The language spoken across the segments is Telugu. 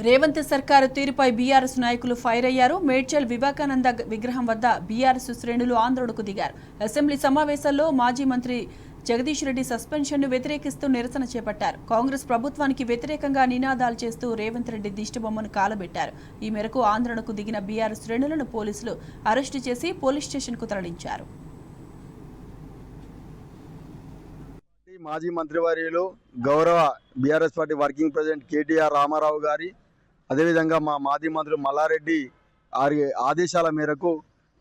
రేవంత్ సర్కారు తీరుపై బీఆర్ఎస్ నాయకులు ఫైర్ అయ్యారు. మేడ్చల్ వివేకానంద విగ్రహం వద్ద బీఆర్ఎస్ శ్రేణులు ఆందోళనకు దిగారు. అసెంబ్లీ సమావేశాల్లో మాజీ మంత్రి జగదీష్ రెడ్డి సస్పెన్షన్ను వ్యతిరేకిస్తూ నిరసన చేపట్టారు. కాంగ్రెస్ ప్రభుత్వానికి వ్యతిరేకంగా నినాదాలు చేస్తూ రేవంత్ రెడ్డి దిష్టిబొమ్మను కాలబెట్టారు. ఈ మేరకు ఆందోళనకు దిగిన బీఆర్ఎస్ శ్రేణులను పోలీసులు అరెస్టు చేసి పోలీస్ స్టేషన్కు తరలించారు. మాజీ మంత్రివర్యులు గౌరవ BRS party working president KTR Ramarao గారి అదేవిధంగా మా మాజీ మంత్రులు మల్లారెడ్డి వారి ఆదేశాల మేరకు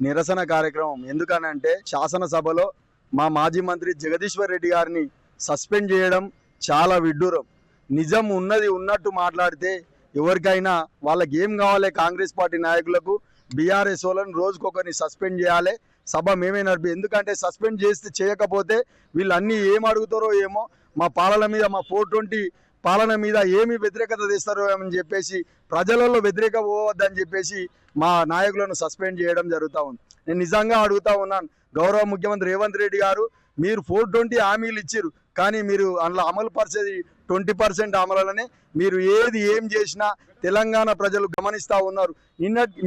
నిరసన కార్యక్రమం. ఎందుకనంటే శాసనసభలో మా మాజీ మంత్రి జగదీశ్వర్ రెడ్డి గారిని సస్పెండ్ చేయడం చాలా విడ్డూరం. నిజం ఉన్నది ఉన్నట్టు మాట్లాడితే ఎవరికైనా వాళ్ళకి ఏం కావాలి, కాంగ్రెస్ పార్టీ నాయకులకు బీఆర్ఎస్ వాళ్ళని రోజుకొకరిని సస్పెండ్ చేయాలి. సభ మేమే నడిపి, ఎందుకంటే సస్పెండ్ చేస్తే చేయకపోతే వీళ్ళు అన్నీ ఏం అడుగుతారో ఏమో, మా పాలన మీద మా 420 పాలన మీద ఏమి వ్యతిరేకత తెస్తారో అని చెప్పేసి ప్రజలలో వ్యతిరేక పోవద్దని చెప్పేసి మా నాయకులను సస్పెండ్ చేయడం జరుగుతూ ఉంది. నేను నిజంగా అడుగుతా ఉన్నాను, గౌరవ ముఖ్యమంత్రి రేవంత్ రెడ్డి గారు, మీరు 420 హామీలు ఇచ్చారు, కానీ మీరు అందులో అమలు పరిచేది 20% అమలులోనే. మీరు ఏం చేసినా తెలంగాణ ప్రజలు గమనిస్తూ ఉన్నారు.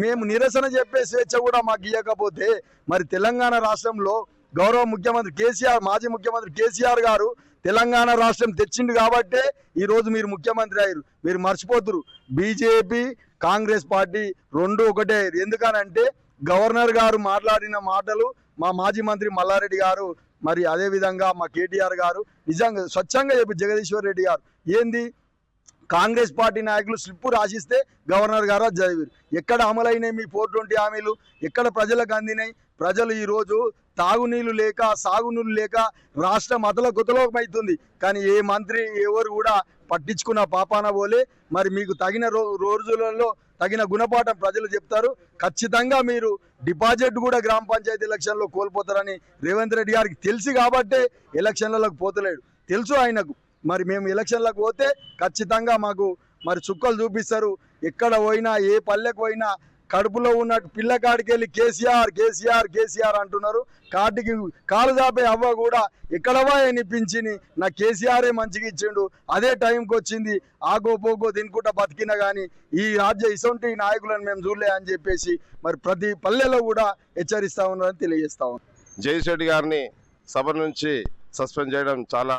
మేము నిరసన చెప్పే స్వేచ్ఛ కూడా మాకు ఇవ్వకపోతే మరి తెలంగాణ రాష్ట్రంలో గౌరవ ముఖ్యమంత్రి కేసీఆర్, మాజీ ముఖ్యమంత్రి కేసీఆర్ గారు తెలంగాణ రాష్ట్రం తెచ్చిండు కాబట్టే ఈరోజు మీరు ముఖ్యమంత్రి అయ్యారు. మీరు మర్చిపోతురు, బీజేపీ కాంగ్రెస్ పార్టీ రెండు ఒకటే. ఎందుకనంటే గవర్నర్ గారు మాట్లాడిన మాటలు మా మాజీ మంత్రి మల్లారెడ్డి గారు, మరి అదేవిధంగా మా కేటీఆర్ గారు నిజంగా స్వచ్ఛంగా చెప్పి జగదీశ్వర్ రెడ్డి గారు ఏంది, కాంగ్రెస్ పార్టీ నాయకులు స్లిప్పు రాసిస్తే గవర్నర్ గారు చదివారు. ఎక్కడ అమలైనాయి మీ 420 హామీలు, ఎక్కడ ప్రజలకు అందినాయి? ప్రజలు ఈరోజు తాగునీళ్ళు లేక, సాగునీళ్ళు లేక రాష్ట్రం అతలకుతలమవుతుంది. కానీ ఏ మంత్రి ఎవరు కూడా పట్టించుకున్న పాపాన పోలే. మరి మీకు తగిన రోజులలో తగిన గుణపాఠం ప్రజలు చెప్తారు. ఖచ్చితంగా మీరు డిపాజిట్ కూడా గ్రామ పంచాయతీ ఎలక్షన్లో కోల్పోతారని రేవంత్ రెడ్డి గారికి తెలుసు కాబట్టే ఎలక్షన్లకు పోతలేడు. తెలుసు ఆయనకు. మరి మేము ఎలక్షన్లకు పోతే ఖచ్చితంగా మాకు మరి చుక్కలు చూపిస్తారు. ఎక్కడ పోయినా, ఏ పల్లెకు పోయినా కడుపులో ఉన్న పిల్లకాడికి వెళ్ళి కేసీఆర్ కేసీఆర్ కేసీఆర్ అంటున్నారు. కాటికి కాలు దాపే అవ్వ కూడా ఎక్కడవా అనిపించింది, నా కేసీఆరే మంచిగా ఇచ్చిండు, అదే టైంకి వచ్చింది, ఆగో పోగో తినుకుంటా బతికినా కానీ ఈ రాజ్య ఇసొంటి నాయకులను మేము చూడలే అని చెప్పేసి మరి ప్రతి పల్లెలో కూడా హెచ్చరిస్తా ఉన్నారని తెలియజేస్తా ఉన్నాం. జగదీష్ రెడ్డి గారిని సభ నుంచి సస్పెండ్ చేయడం చాలా